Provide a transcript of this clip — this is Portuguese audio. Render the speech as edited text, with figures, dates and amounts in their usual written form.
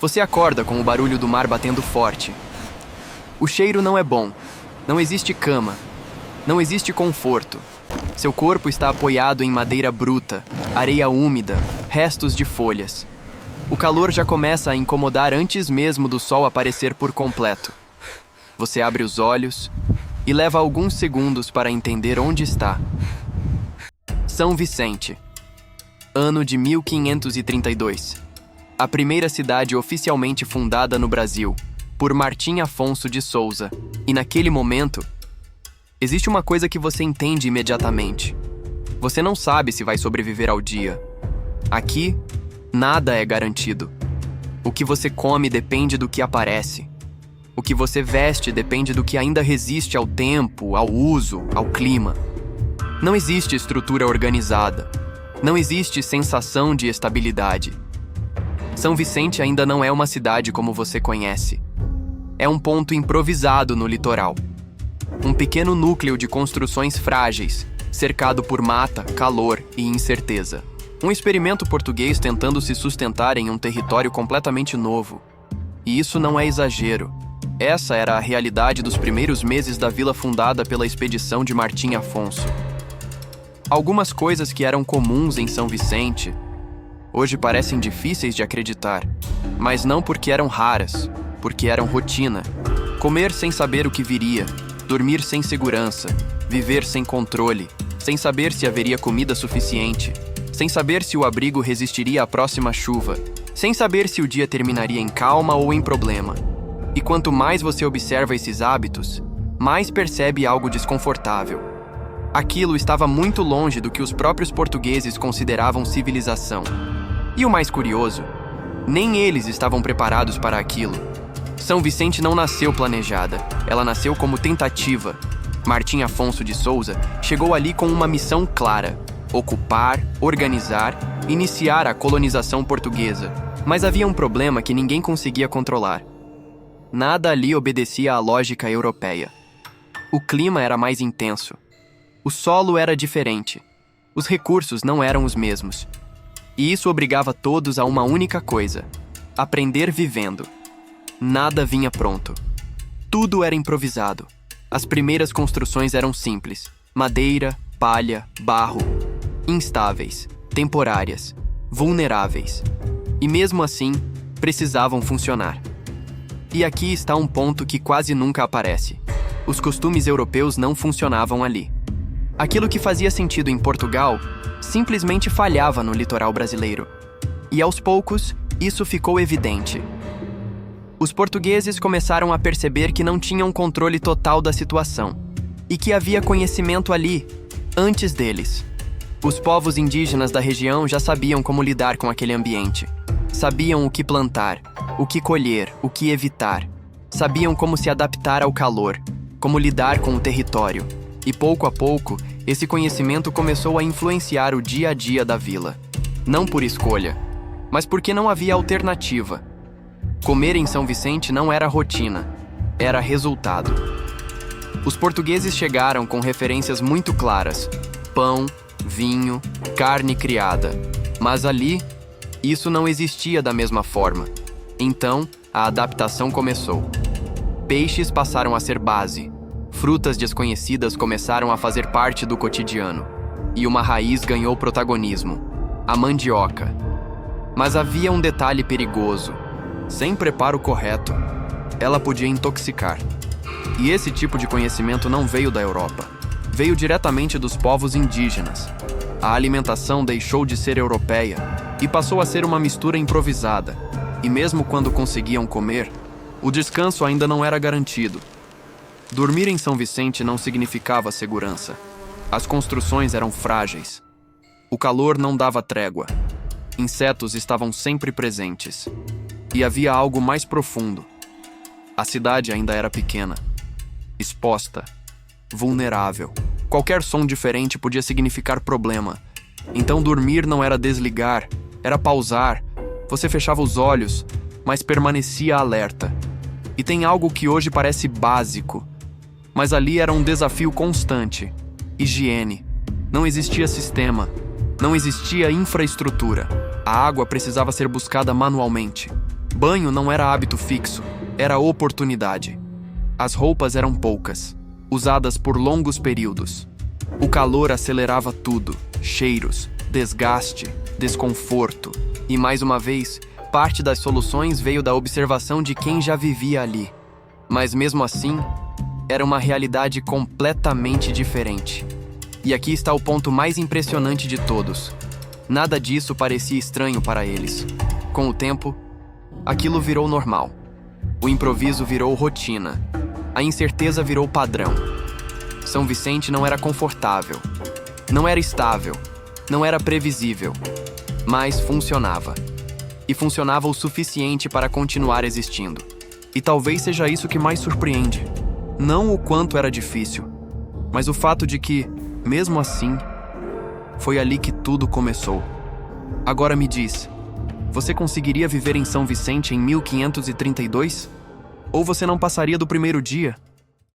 Você acorda com o barulho do mar batendo forte. O cheiro não é bom. Não existe cama. Não existe conforto. Seu corpo está apoiado em madeira bruta, areia úmida, restos de folhas. O calor já começa a incomodar antes mesmo do sol aparecer por completo. Você abre os olhos e leva alguns segundos para entender onde está. São Vicente. Ano de 1532. A primeira cidade oficialmente fundada no Brasil, por Martim Afonso de Souza. E naquele momento, existe uma coisa que você entende imediatamente. Você não sabe se vai sobreviver ao dia. Aqui, nada é garantido. O que você come depende do que aparece. O que você veste depende do que ainda resiste ao tempo, ao uso, ao clima. Não existe estrutura organizada. Não existe sensação de estabilidade. São Vicente ainda não é uma cidade como você conhece. É um ponto improvisado no litoral. Um pequeno núcleo de construções frágeis, cercado por mata, calor e incerteza. Um experimento português tentando se sustentar em um território completamente novo. E isso não é exagero. Essa era a realidade dos primeiros meses da vila fundada pela expedição de Martim Afonso. Algumas coisas que eram comuns em São Vicente hoje parecem difíceis de acreditar, mas não porque eram raras, porque eram rotina. Comer sem saber o que viria, dormir sem segurança, viver sem controle, sem saber se haveria comida suficiente, sem saber se o abrigo resistiria à próxima chuva, sem saber se o dia terminaria em calma ou em problema. E quanto mais você observa esses hábitos, mais percebe algo desconfortável. Aquilo estava muito longe do que os próprios portugueses consideravam civilização. E o mais curioso, nem eles estavam preparados para aquilo. São Vicente não nasceu planejada, ela nasceu como tentativa. Martim Afonso de Souza chegou ali com uma missão clara: ocupar, organizar, iniciar a colonização portuguesa. Mas havia um problema que ninguém conseguia controlar. Nada ali obedecia à lógica europeia. O clima era mais intenso. O solo era diferente. Os recursos não eram os mesmos. E isso obrigava todos a uma única coisa: aprender vivendo. Nada vinha pronto. Tudo era improvisado. As primeiras construções eram simples: madeira, palha, barro. Instáveis, temporárias, vulneráveis. E mesmo assim, precisavam funcionar. E aqui está um ponto que quase nunca aparece. Os costumes europeus não funcionavam ali. Aquilo que fazia sentido em Portugal simplesmente falhava no litoral brasileiro. E aos poucos, isso ficou evidente. Os portugueses começaram a perceber que não tinham controle total da situação e que havia conhecimento ali, antes deles. Os povos indígenas da região já sabiam como lidar com aquele ambiente. Sabiam o que plantar, o que colher, o que evitar. Sabiam como se adaptar ao calor, como lidar com o território. E pouco a pouco, esse conhecimento começou a influenciar o dia a dia da vila. Não por escolha, mas porque não havia alternativa. Comer em São Vicente não era rotina, era resultado. Os portugueses chegaram com referências muito claras: pão, vinho, carne criada. Mas ali, isso não existia da mesma forma. Então, a adaptação começou. Peixes passaram a ser base. Frutas desconhecidas começaram a fazer parte do cotidiano. E uma raiz ganhou protagonismo: a mandioca. Mas havia um detalhe perigoso. Sem preparo correto, ela podia intoxicar. E esse tipo de conhecimento não veio da Europa. Veio diretamente dos povos indígenas. A alimentação deixou de ser europeia e passou a ser uma mistura improvisada. E mesmo quando conseguiam comer, o descanso ainda não era garantido. Dormir em São Vicente não significava segurança. As construções eram frágeis. O calor não dava trégua. Insetos estavam sempre presentes. E havia algo mais profundo. A cidade ainda era pequena, exposta, vulnerável. Qualquer som diferente podia significar problema. Então dormir não era desligar, era pausar. Você fechava os olhos, mas permanecia alerta. E tem algo que hoje parece básico, mas ali era um desafio constante: higiene. Não existia sistema, não existia infraestrutura. A água precisava ser buscada manualmente. Banho não era hábito fixo, era oportunidade. As roupas eram poucas, usadas por longos períodos. O calor acelerava tudo: cheiros, desgaste, desconforto. E mais uma vez, parte das soluções veio da observação de quem já vivia ali. Mas mesmo assim, era uma realidade completamente diferente. E aqui está o ponto mais impressionante de todos. Nada disso parecia estranho para eles. Com o tempo, aquilo virou normal. O improviso virou rotina. A incerteza virou padrão. São Vicente não era confortável, não era estável, não era previsível, mas funcionava. E funcionava o suficiente para continuar existindo. E talvez seja isso que mais surpreende. Não o quanto era difícil, mas o fato de que, mesmo assim, foi ali que tudo começou. Agora me diz, você conseguiria viver em São Vicente em 1532? Ou você não passaria do primeiro dia?